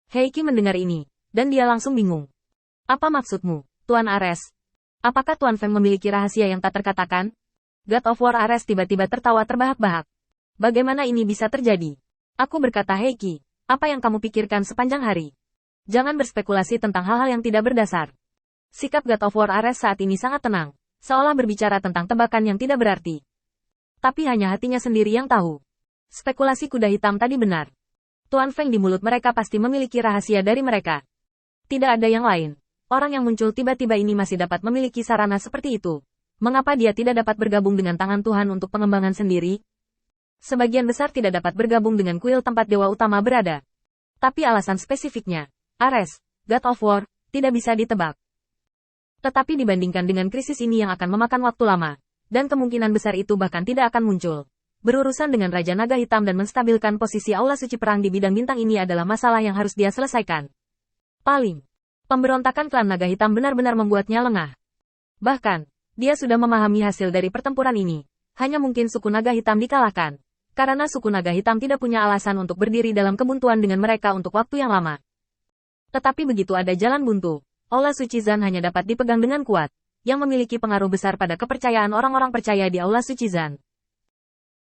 Heiki mendengar ini, dan dia langsung bingung. Apa maksudmu, Tuan Ares? Apakah Tuan Feng memiliki rahasia yang tak terkatakan? God of War Ares tiba-tiba tertawa terbahak-bahak. Bagaimana ini bisa terjadi? Aku berkata Heiki, apa yang kamu pikirkan sepanjang hari? Jangan berspekulasi tentang hal-hal yang tidak berdasar. Sikap God of War Ares saat ini sangat tenang, seolah berbicara tentang tebakan yang tidak berarti. Tapi hanya hatinya sendiri yang tahu. Spekulasi kuda hitam tadi benar. Tuan Feng di mulut mereka pasti memiliki rahasia dari mereka. Tidak ada yang lain. Orang yang muncul tiba-tiba ini masih dapat memiliki sarana seperti itu. Mengapa dia tidak dapat bergabung dengan tangan Tuhan untuk pengembangan sendiri? Sebagian besar tidak dapat bergabung dengan kuil tempat dewa utama berada. Tapi alasan spesifiknya, Ares, God of War, tidak bisa ditebak. Tetapi dibandingkan dengan krisis ini yang akan memakan waktu lama, dan kemungkinan besar itu bahkan tidak akan muncul. Berurusan dengan Raja Naga Hitam dan menstabilkan posisi Aula Suci Perang di bidang bintang ini adalah masalah yang harus dia selesaikan. Pemberontakan klan Naga Hitam benar-benar membuatnya lengah. Bahkan, dia sudah memahami hasil dari pertempuran ini. Hanya mungkin suku Naga Hitam dikalahkan. Karena suku Naga Hitam tidak punya alasan untuk berdiri dalam kebuntuan dengan mereka untuk waktu yang lama. Tetapi begitu ada jalan buntu, Aula Suci Zan hanya dapat dipegang dengan kuat, yang memiliki pengaruh besar pada kepercayaan orang-orang percaya di Aula Suci Zan.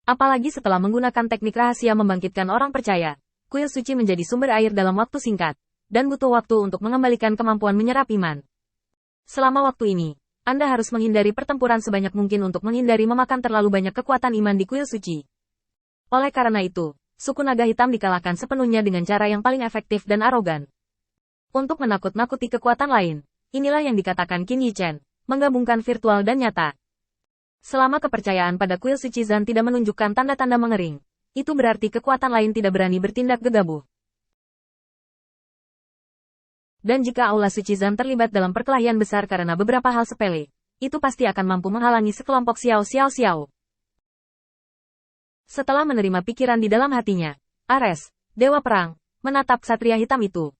Apalagi setelah menggunakan teknik rahasia membangkitkan orang percaya, kuil suci menjadi sumber air dalam waktu singkat, dan butuh waktu untuk mengembalikan kemampuan menyerap iman. Selama waktu ini, Anda harus menghindari pertempuran sebanyak mungkin untuk menghindari memakan terlalu banyak kekuatan iman di kuil suci. Oleh karena itu, suku Naga Hitam dikalahkan sepenuhnya dengan cara yang paling efektif dan arogan. Untuk menakut-nakuti kekuatan lain, inilah yang dikatakan Qin Yi Chen, menggabungkan virtual dan nyata. Selama kepercayaan pada kuil suci Zan tidak menunjukkan tanda-tanda mengering, itu berarti kekuatan lain tidak berani bertindak gegabah. Dan jika Aula Suci Zan terlibat dalam perkelahian besar karena beberapa hal sepele, itu pasti akan mampu menghalangi sekelompok Xiao. Setelah menerima pikiran di dalam hatinya, Ares, Dewa Perang, menatap Ksatria Hitam itu.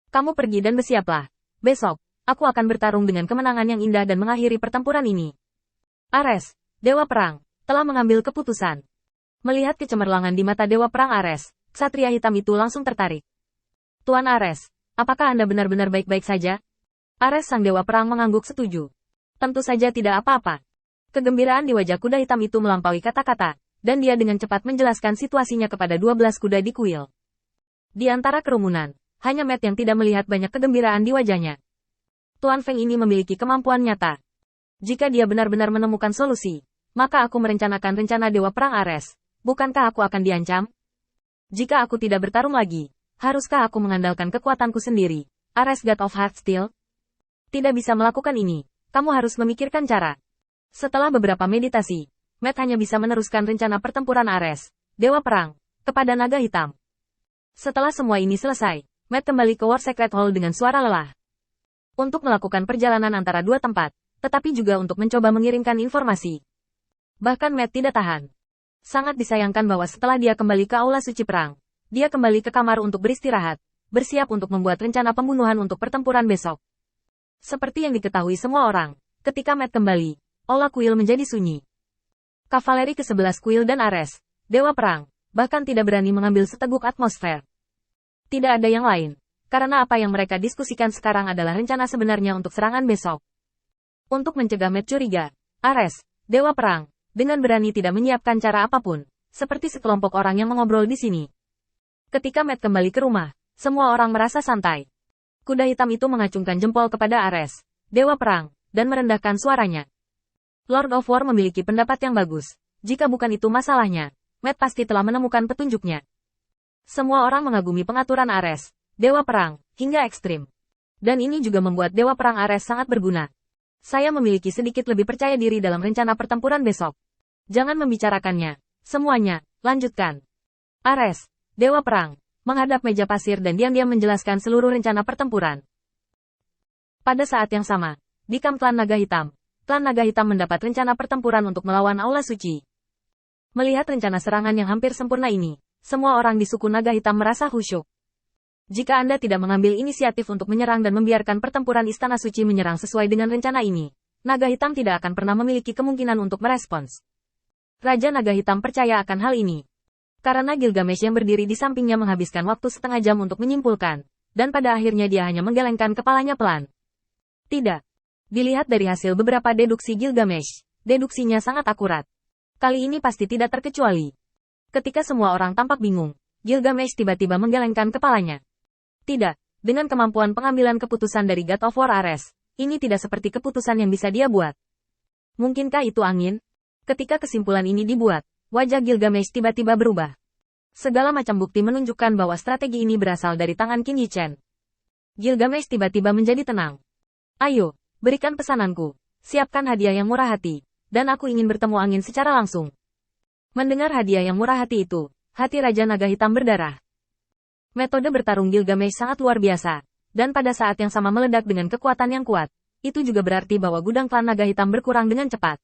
Kamu pergi dan bersiaplah. Besok, aku akan bertarung dengan kemenangan yang indah dan mengakhiri pertempuran ini. Ares, Dewa Perang, telah mengambil keputusan. Melihat kecemerlangan di mata Dewa Perang Ares, Ksatria Hitam itu langsung tertarik. Tuan Ares, apakah Anda benar-benar baik-baik saja? Ares sang Dewa Perang mengangguk setuju. Tentu saja tidak apa-apa. Kegembiraan di wajah kuda hitam itu melampaui kata-kata, dan dia dengan cepat menjelaskan situasinya kepada 12 kuda di kuil. Di antara kerumunan, hanya Matt yang tidak melihat banyak kegembiraan di wajahnya. Tuan Feng ini memiliki kemampuan nyata. Jika dia benar-benar menemukan solusi, maka aku merencanakan rencana Dewa Perang Ares. Bukankah aku akan diancam? Jika aku tidak bertarung lagi, haruskah aku mengandalkan kekuatanku sendiri, Ares God of Heartsteel? Tidak bisa melakukan ini, kamu harus memikirkan cara. Setelah beberapa meditasi, Matt hanya bisa meneruskan rencana pertempuran Ares, Dewa Perang, kepada Naga Hitam. Setelah semua ini selesai, Matt kembali ke War Secret Hall dengan suara lelah. Untuk melakukan perjalanan antara dua tempat, tetapi juga untuk mencoba mengirimkan informasi. Bahkan Matt tidak tahan. Sangat disayangkan bahwa setelah dia kembali ke Aula Suci Perang, dia kembali ke kamar untuk beristirahat, bersiap untuk membuat rencana pembunuhan untuk pertempuran besok. Seperti yang diketahui semua orang, ketika Matt kembali, Aula Kuil menjadi sunyi. Kavaleri ke-11 Kuil dan Ares, Dewa Perang, bahkan tidak berani mengambil seteguk atmosfer. Tidak ada yang lain, karena apa yang mereka diskusikan sekarang adalah rencana sebenarnya untuk serangan besok. Untuk mencegah Matt curiga, Ares, Dewa Perang, dengan berani tidak menyiapkan cara apapun, seperti sekelompok orang yang mengobrol di sini. Ketika Matt kembali ke rumah, semua orang merasa santai. Kuda hitam itu mengacungkan jempol kepada Ares, Dewa Perang, dan merendahkan suaranya. Lord of War memiliki pendapat yang bagus. Jika bukan itu masalahnya, Matt pasti telah menemukan petunjuknya. Semua orang mengagumi pengaturan Ares, Dewa Perang, hingga ekstrim. Dan ini juga membuat Dewa Perang Ares sangat berguna. Saya memiliki sedikit lebih percaya diri dalam rencana pertempuran besok. Jangan membicarakannya. Semuanya, lanjutkan. Ares, Dewa Perang, menghadap meja pasir dan diam-diam menjelaskan seluruh rencana pertempuran. Pada saat yang sama, di kamp klan Naga Hitam mendapat rencana pertempuran untuk melawan Aula Suci. Melihat rencana serangan yang hampir sempurna ini, semua orang di suku Naga Hitam merasa khusyuk. Jika Anda tidak mengambil inisiatif untuk menyerang dan membiarkan pertempuran Istana Suci menyerang sesuai dengan rencana ini, Naga Hitam tidak akan pernah memiliki kemungkinan untuk merespons. Raja Naga Hitam percaya akan hal ini. Karena Gilgamesh yang berdiri di sampingnya menghabiskan waktu setengah jam untuk menyimpulkan, dan pada akhirnya dia hanya menggelengkan kepalanya pelan. Tidak. Dilihat dari hasil beberapa deduksi Gilgamesh, deduksinya sangat akurat. Kali ini pasti tidak terkecuali. Ketika semua orang tampak bingung, Gilgamesh tiba-tiba menggelengkan kepalanya. Tidak, dengan kemampuan pengambilan keputusan dari God of War Ares, ini tidak seperti keputusan yang bisa dia buat. Mungkinkah itu angin? Ketika kesimpulan ini dibuat, wajah Gilgamesh tiba-tiba berubah. Segala macam bukti menunjukkan bahwa strategi ini berasal dari tangan Qin Yichen. Gilgamesh tiba-tiba menjadi tenang. Ayo, berikan pesananku. Siapkan hadiah yang murah hati, dan aku ingin bertemu angin secara langsung. Mendengar hadiah yang murah hati itu, hati Raja Naga Hitam berdarah. Metode bertarung Gilgamesh sangat luar biasa, dan pada saat yang sama meledak dengan kekuatan yang kuat. Itu juga berarti bahwa gudang klan Naga Hitam berkurang dengan cepat.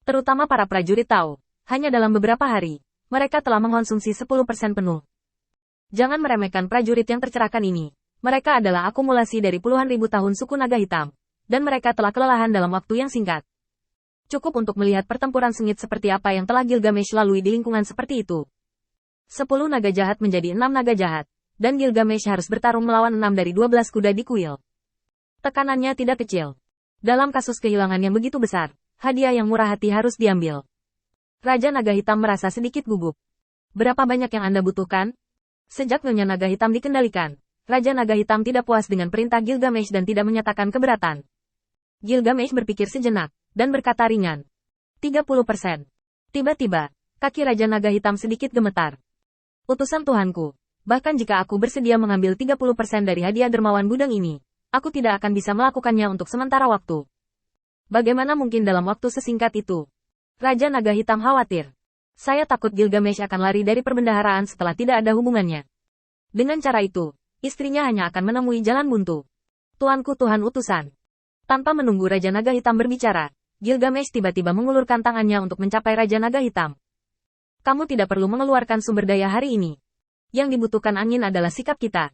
Terutama para prajurit tahu, hanya dalam beberapa hari, mereka telah mengkonsumsi 10% penuh. Jangan meremehkan prajurit yang tercerahkan ini. Mereka adalah akumulasi dari puluhan ribu tahun suku Naga Hitam, dan mereka telah kelelahan dalam waktu yang singkat. Cukup untuk melihat pertempuran sengit seperti apa yang telah Gilgamesh lalui di lingkungan seperti itu. 10 naga jahat menjadi 6 naga jahat, dan Gilgamesh harus bertarung melawan 6 dari 12 kuda di kuil. Tekanannya tidak kecil. Dalam kasus kehilangan yang begitu besar, hadiah yang murah hati harus diambil. Raja Naga Hitam merasa sedikit gugup. Berapa banyak yang Anda butuhkan? Sejak Nyonya Naga Hitam dikendalikan, Raja Naga Hitam tidak puas dengan perintah Gilgamesh dan tidak menyatakan keberatan. Gilgamesh berpikir sejenak, dan berkata ringan. 30%. Tiba-tiba, kaki Raja Naga Hitam sedikit gemetar. Utusan Tuhanku, bahkan jika aku bersedia mengambil 30% dari hadiah dermawan gudang ini, aku tidak akan bisa melakukannya untuk sementara waktu. Bagaimana mungkin dalam waktu sesingkat itu? Raja Naga Hitam khawatir. Saya takut Gilgamesh akan lari dari perbendaharaan setelah tidak ada hubungannya. Dengan cara itu, istrinya hanya akan menemui jalan buntu. Tuanku Tuhan utusan. Tanpa menunggu Raja Naga Hitam berbicara, Gilgamesh tiba-tiba mengulurkan tangannya untuk mencapai Raja Naga Hitam. Kamu tidak perlu mengeluarkan sumber daya hari ini. Yang dibutuhkan angin adalah sikap kita.